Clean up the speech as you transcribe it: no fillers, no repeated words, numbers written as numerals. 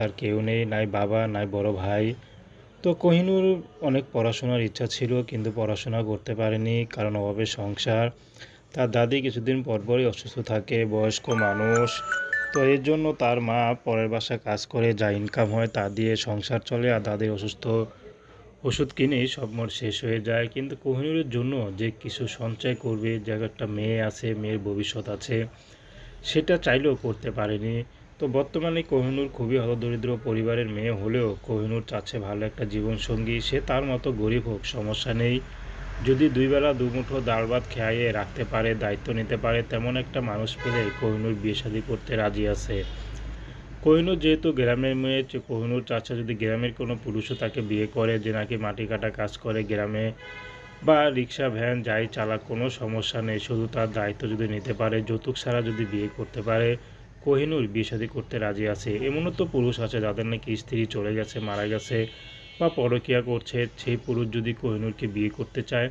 তার কেউ নেই, নাই বাবা, নাই বড় ভাই। তো কোহিনূর অনেক পড়াশোনার ইচ্ছা ছিল কিন্তু পড়াশোনা করতে পারেনি কারণ অভাবে সংসার। তার দাদি কিছুদিন পরপরই অসুস্থ থাকে, বয়স্ক মানুষ। তো এর জন্য তার মা পরের বাসায় কাজ করে, যা ইনকাম হয় তা দিয়ে সংসার চলে আর দাদির অসুস্থ ওষুধ কিনেই সব মোট শেষ হয়ে যায়। কিন্তু কোহিনূরের জন্য যে কিছু সঞ্চয় করবে, যে একটা মেয়ে আছে, মেয়ের ভবিষ্যৎ আছে, সেটা চাইলেও করতে পারেনি। তো বর্তমানে কোহিনূর খুবই হতদরিদ্র পরিবারের মেয়ে হলেও কোহিনূর চাচ্ছে ভালো একটা জীবনসঙ্গী। সে তার মতো গরিব হোক, সমস্যা নেই। যদি দুই বেলা দুমুঠো ডাল ভাত খাইয়ে রাখতে পারে, দায়িত্ব নিতে পারে, তেমন একটা মানুষ পেলে কোহিনূর বিয়ে শাদী করতে রাজি আছে। কোহিনূর যেহেতু গ্রামের মেয়ে, কোহিনূর চাচ্ছে যদি গ্রামের কোনো পুরুষও তাকে বিয়ে করে, যে নাকি মাটি কাটা কাজ করে গ্রামে বা রিক্সা ভ্যান যাই চালাক, কোনো সমস্যা নেই, শুধু তার দায়িত্ব যদি নিতে পারে, যৌতুক ছাড়া যদি বিয়ে করতে পারে, কোহিনূর বিয়ে শাদী করতে রাজি আছে। এমনও তো পুরুষ আছে যাদের নাকি স্ত্রী চলে গেছে, মারা গেছে বা পরকীয়া করছে, সেই পুরুষ যদি কোহিনূরকে বিয়ে করতে চায়